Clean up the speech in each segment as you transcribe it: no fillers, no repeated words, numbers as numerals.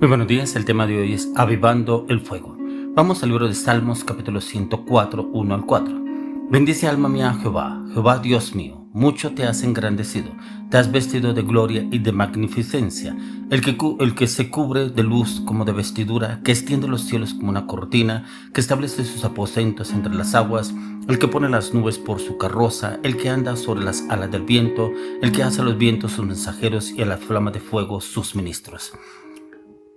Muy buenos días, el tema de hoy es Avivando el Fuego. Vamos al libro de Salmos, capítulo 104, 1 al 4. Bendice alma mía a Jehová, Jehová Dios mío, mucho te has engrandecido, te has vestido de gloria y de magnificencia, el que se cubre de luz como de vestidura, que extiende los cielos como una cortina, que establece sus aposentos entre las aguas, el que pone las nubes por su carroza, el que anda sobre las alas del viento, el que hace a los vientos sus mensajeros y a la flama de fuego sus ministros.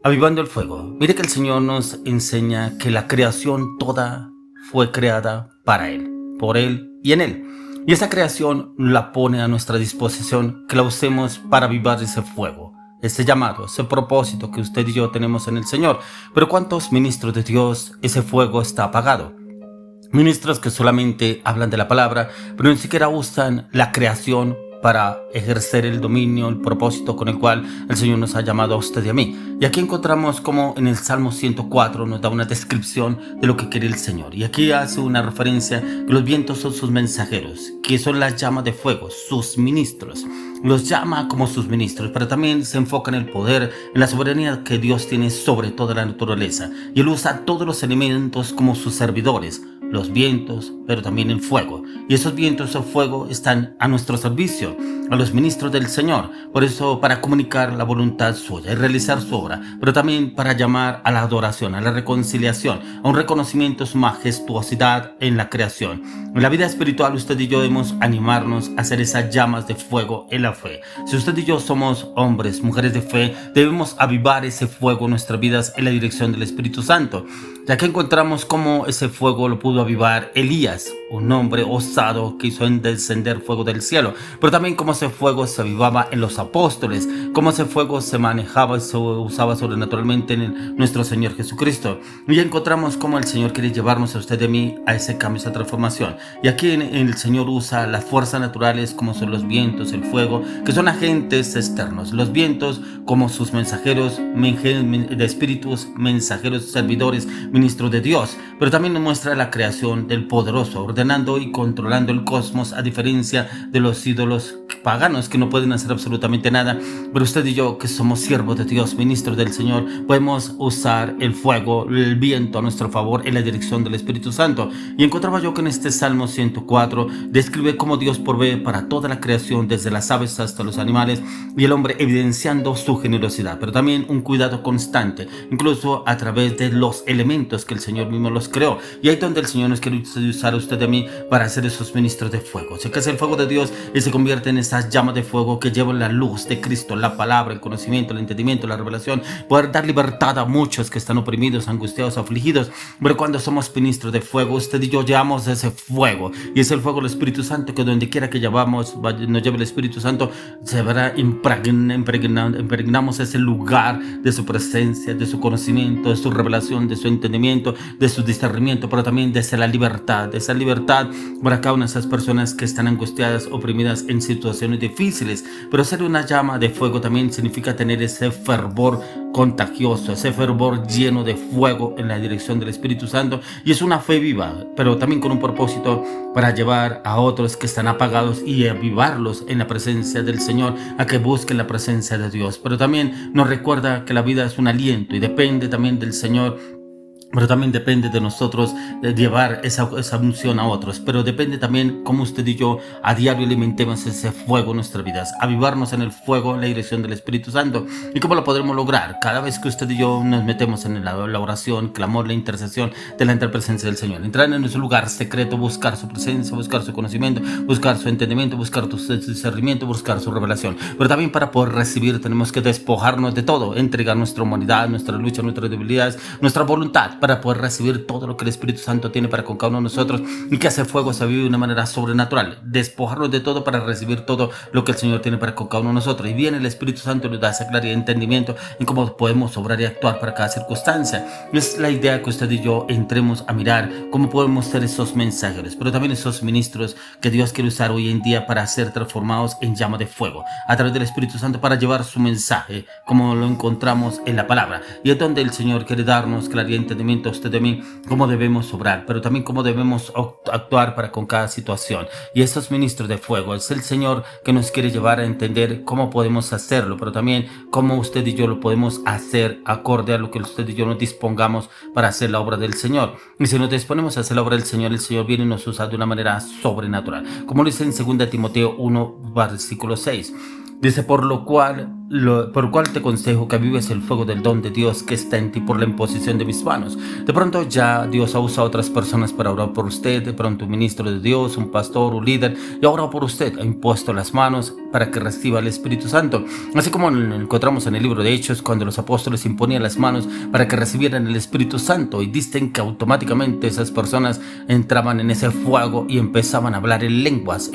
Avivando el fuego. Mire que el Señor nos enseña que la creación toda fue creada para Él, por Él y en Él. Y esa creación la pone a nuestra disposición, que la usemos para avivar ese fuego, ese llamado, ese propósito que usted y yo tenemos en el Señor. Pero ¿cuántos ministros de Dios ese fuego está apagado? Ministros que solamente hablan de la palabra, pero ni siquiera usan la creación para ejercer el dominio, el propósito con el cual el Señor nos ha llamado a usted y a mí. Y aquí encontramos como en el Salmo 104 nos da una descripción de lo que quiere el Señor. Y aquí hace una referencia que los vientos son sus mensajeros, que son las llamas de fuego, sus ministros. Los llama como sus ministros, pero también se enfoca en el poder, en la soberanía que Dios tiene sobre toda la naturaleza. Y Él usa todos los elementos como sus servidores, los vientos, pero también el fuego. Y esos vientos o fuego están a nuestro servicio, a los ministros del Señor. Por eso, para comunicar la voluntad suya y realizar su obra, pero también para llamar a la adoración, a la reconciliación, a un reconocimiento de su majestuosidad en la creación. En la vida espiritual, usted y yo debemos animarnos a hacer esas llamas de fuego en la fe. Si usted y yo somos hombres, mujeres de fe, debemos avivar ese fuego en nuestras vidas en la dirección del Espíritu Santo. Ya que encontramos cómo ese fuego lo pudo avivar Elías, un hombre osado que hizo descender fuego del cielo, pero también cómo ese fuego se avivaba en los apóstoles, cómo ese fuego se manejaba y se usaba sobrenaturalmente en nuestro Señor Jesucristo. Y encontramos cómo el Señor quiere llevarnos a usted y a mí a ese cambio, a esa transformación. Y aquí el Señor usa las fuerzas naturales como son los vientos, el fuego, que son agentes externos. Los vientos como sus mensajeros de espíritus, mensajeros, servidores, ministros de Dios, pero también nos muestra la creación del poderoso, ordenando y controlando el cosmos, a diferencia de los ídolos paganos que no pueden hacer absolutamente nada. Pero usted y yo, que somos siervos de Dios, ministros del Señor, podemos usar el fuego, el viento a nuestro favor en la dirección del Espíritu Santo. Y encontraba yo que en este Salmo 104 describe cómo Dios provee para toda la creación, desde las aves hasta los animales, y el hombre evidenciando su generosidad, pero también un cuidado constante, incluso a través de los elementos que el Señor mismo los creó. Y ahí es donde el Señor nos quiere usar a usted y a mí para hacer esos ministros de fuego. Se casa el fuego de Dios y se convierte en esas llamas de fuego que llevan la luz de Cristo, la palabra, el conocimiento, el entendimiento, la revelación, poder dar libertad a muchos que están oprimidos, angustiados, afligidos. Pero cuando somos ministros de fuego, usted y yo llevamos ese fuego, y es el fuego del Espíritu Santo, que donde quiera que llevamos, nos lleve el Espíritu Santo, se verá impregnamos ese lugar de su presencia, de su conocimiento, de su revelación, de su entendimiento, de su discernimiento, pero también de esa libertad para cada una de esas personas que están angustiadas, oprimidas en situaciones difíciles. Pero ser una llama de fuego también significa tener ese fervor contagioso, ese fervor lleno de fuego en la dirección del Espíritu Santo, y es una fe viva, pero también con un propósito para llevar a otros que están apagados y avivarlos en la presencia del Señor, a que busquen la presencia de Dios. Pero también nos recuerda que la vida es un aliento y depende también del Señor. Pero también depende de nosotros de llevar esa unción a otros. Pero depende también cómo usted y yo a diario alimentemos ese fuego en nuestras vidas. Avivarnos en el fuego, en la dirección del Espíritu Santo. ¿Y cómo lo podremos lograr? Cada vez que usted y yo nos metemos en la oración, clamor, la intercesión, delante de la presencia del Señor. Entrar en nuestro lugar secreto, buscar su presencia, buscar su conocimiento, buscar su entendimiento, buscar su discernimiento, buscar su revelación. Pero también para poder recibir tenemos que despojarnos de todo. Entregar nuestra humanidad, nuestra lucha, nuestras debilidades, nuestra voluntad, para poder recibir todo lo que el Espíritu Santo tiene para con cada uno de nosotros, y que ese fuego se vive de una manera sobrenatural. Despojarnos de todo para recibir todo lo que el Señor tiene para con cada uno de nosotros. Y viene el Espíritu Santo y nos da esa claridad de entendimiento en cómo podemos obrar y actuar para cada circunstancia. Es la idea que usted y yo entremos a mirar cómo podemos ser esos mensajeros, pero también esos ministros que Dios quiere usar hoy en día para ser transformados en llama de fuego a través del Espíritu Santo, para llevar su mensaje como lo encontramos en la palabra. Y es donde el Señor quiere darnos claridad, entendimiento entendimiento a usted de mí, cómo debemos obrar, pero también cómo debemos actuar para con cada situación. Y esos ministros de fuego, es el Señor que nos quiere llevar a entender cómo podemos hacerlo, pero también cómo usted y yo lo podemos hacer acorde a lo que usted y yo nos dispongamos para hacer la obra del Señor. Y si nos disponemos a hacer la obra del Señor, el Señor viene y nos usa de una manera sobrenatural, como lo dice en 2 Timoteo 1, versículo 6. Dice, por lo cual te aconsejo que avives el fuego del don de Dios que está en ti por la imposición de mis manos. De pronto ya Dios ha usado a otras personas para orar por usted, de pronto un ministro de Dios, un pastor, un líder, y ha orado por usted, ha impuesto las manos para que reciba el Espíritu Santo. Así como encontramos en el libro de Hechos, cuando los apóstoles imponían las manos para que recibieran el Espíritu Santo, y dicen que automáticamente esas personas entraban en ese fuego y empezaban a hablar en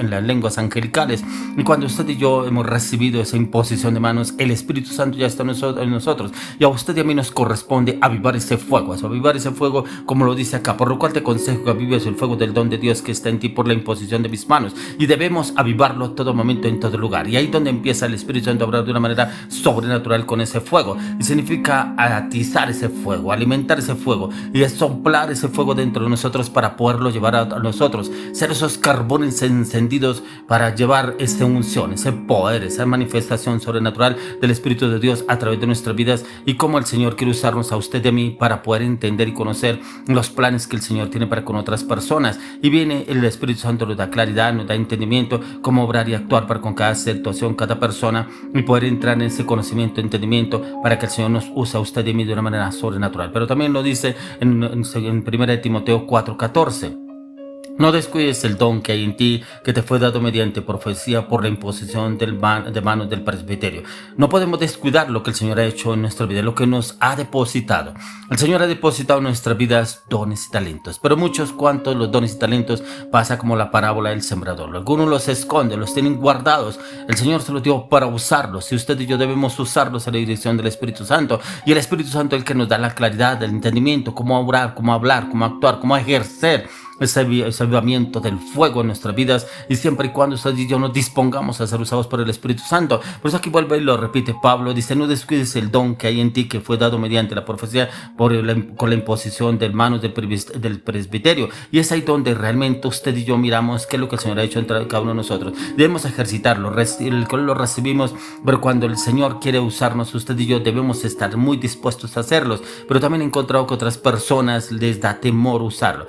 las lenguas angelicales. Y cuando usted y yo hemos recibido esa imposición de manos, el Espíritu Santo ya está en nosotros, y a usted y a mí nos corresponde avivar ese fuego, como lo dice acá, por lo cual te aconsejo que avives el fuego del don de Dios que está en ti por la imposición de mis manos, y debemos avivarlo a todo momento, en todo lugar. Y ahí es donde empieza el Espíritu Santo a obrar de una manera sobrenatural con ese fuego, y significa atizar ese fuego, alimentar ese fuego, y soplar ese fuego dentro de nosotros para poderlo llevar a nosotros, ser esos carbones encendidos para llevar esa unción, ese poder, esa manifestación sobrenatural del Espíritu de Dios a través de nuestras vidas, y cómo el Señor quiere usarnos a usted y a mí para poder entender y conocer los planes que el Señor tiene para con otras personas. Y viene el Espíritu Santo, nos da claridad, nos da entendimiento, cómo obrar y actuar para con cada situación, cada persona, y poder entrar en ese conocimiento, entendimiento, para que el Señor nos use a usted y a mí de una manera sobrenatural. Pero también lo dice en 1 Timoteo 4:14. No descuides el don que hay en ti, que te fue dado mediante profecía por la imposición de manos del presbiterio. No podemos descuidar lo que el Señor ha hecho en nuestra vida, lo que nos ha depositado. El Señor ha depositado en nuestras vidas dones y talentos, pero cuantos los dones y talentos pasa como la parábola del sembrador. Algunos los esconden, los tienen guardados. El Señor se los dio para usarlos, y usted y yo debemos usarlos a la dirección del Espíritu Santo. Y el Espíritu Santo es el que nos da la claridad, el entendimiento, cómo orar, cómo hablar, cómo actuar, cómo ejercer ese avivamiento del fuego en nuestras vidas, y siempre y cuando usted y yo nos dispongamos a ser usados por el Espíritu Santo. Por eso aquí vuelve y lo repite Pablo, dice, no descuides el don que hay en ti, que fue dado mediante la profecía con la imposición de manos del presbiterio. Y es ahí donde realmente usted y yo miramos qué es lo que el Señor ha hecho entre cada uno de nosotros. Debemos ejercitarlo, lo recibimos, pero cuando el Señor quiere usarnos, usted y yo debemos estar muy dispuestos a hacerlos. Pero también he encontrado que otras personas les da temor usarlo,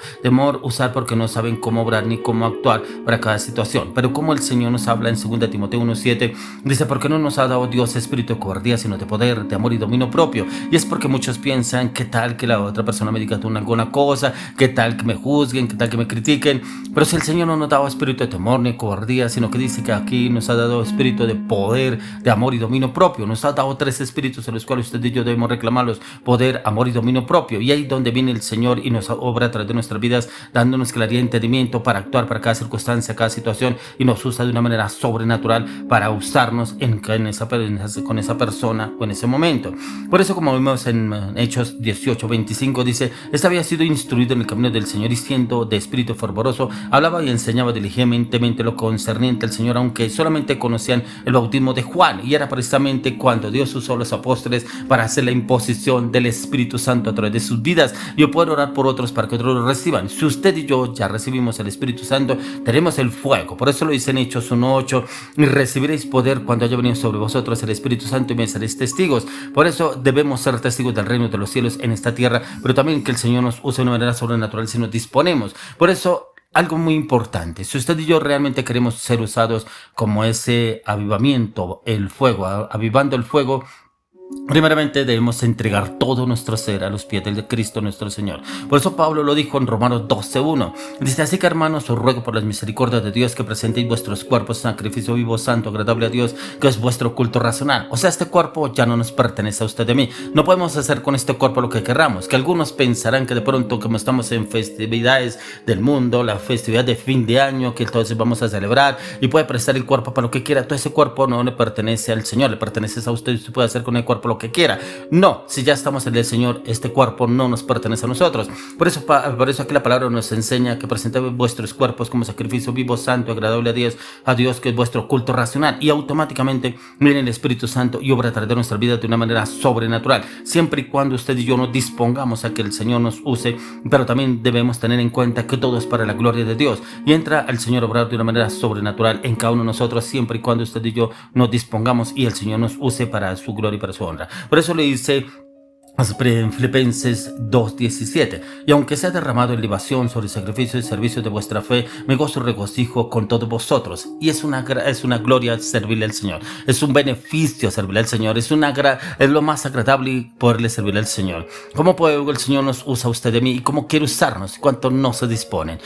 porque no saben cómo obrar ni cómo actuar para cada situación. Pero como el Señor nos habla en 2 Timoteo 1:7, dice, porque no nos ha dado Dios espíritu de cobardía, sino de poder, de amor y dominio propio. Y es porque muchos piensan, qué tal que la otra persona me diga alguna cosa, qué tal que me juzguen, qué tal que me critiquen. Pero si el Señor no nos ha dado espíritu de temor ni cobardía, sino que dice que aquí nos ha dado espíritu de poder, de amor y dominio propio. Nos ha dado 3 espíritus en los cuales usted y yo debemos reclamarlos: poder, amor y dominio propio. Y ahí donde viene el Señor y nos obra a través de nuestras vidas, dándonos claridad y entendimiento para actuar para cada circunstancia, cada situación, y nos usa de una manera sobrenatural para usarnos con esa persona o en ese momento. Por eso, como vemos en Hechos 18:25, dice, este había sido instruido en el camino del Señor, y siendo de espíritu fervoroso, hablaba y enseñaba diligentemente lo concerniente al Señor, aunque solamente conocían el bautismo de Juan. Y era precisamente cuando Dios usó a los apóstoles para hacer la imposición del Espíritu Santo a través de sus vidas. Yo puedo orar por otros para que otros lo reciban. Si usted y yo ya recibimos el Espíritu Santo, tenemos el fuego. Por eso lo dice en Hechos 1:8, y recibiréis poder cuando haya venido sobre vosotros el Espíritu Santo, y me seréis testigos. Por eso debemos ser testigos del reino de los cielos en esta tierra, pero también que el Señor nos use de una manera sobrenatural si nos disponemos. Por eso, algo muy importante, si usted y yo realmente queremos ser usados como ese avivamiento, el fuego, avivando el fuego, primeramente debemos entregar todo nuestro ser a los pies de Cristo nuestro Señor. Por eso Pablo lo dijo en Romanos 12:1. Dice, así que hermanos, os ruego por las misericordias de Dios que presentéis vuestros cuerpos en sacrificio vivo, santo, agradable a Dios, que es vuestro culto racional. O sea, este cuerpo ya no nos pertenece a usted y a mí. No podemos hacer con este cuerpo lo que querramos. Que algunos pensarán que de pronto, como estamos en festividades del mundo, la festividad de fin de año, que entonces vamos a celebrar, y puede prestar el cuerpo para lo que quiera. Todo ese cuerpo no le pertenece al Señor, le pertenece a usted, y usted puede hacer con el cuerpo cuerpo lo que quiera. No, si ya estamos en el Señor, este cuerpo no nos pertenece a nosotros. Por eso aquí la palabra nos enseña que presentéis vuestros cuerpos como sacrificio vivo, santo, agradable a Dios, que es vuestro culto racional. Y automáticamente viene el Espíritu Santo y obra a través de nuestra vida de una manera sobrenatural. Siempre y cuando usted y yo nos dispongamos a que el Señor nos use, pero también debemos tener en cuenta que todo es para la gloria de Dios. Y entra el Señor a obrar de una manera sobrenatural en cada uno de nosotros, siempre y cuando usted y yo nos dispongamos y el Señor nos use para su gloria y para su honra. Por eso le dice en Filipenses 2:17: y aunque sea derramado en libación sobre el sacrificio y servicio de vuestra fe, me gozo y regocijo con todos vosotros. Y es una gloria servirle al Señor, es un beneficio servirle al Señor, es lo más agradable poderle servirle al Señor. ¿Cómo puede el Señor nos usa a usted de mí y cómo quiere usarnos? ¿Cuánto no se disponen?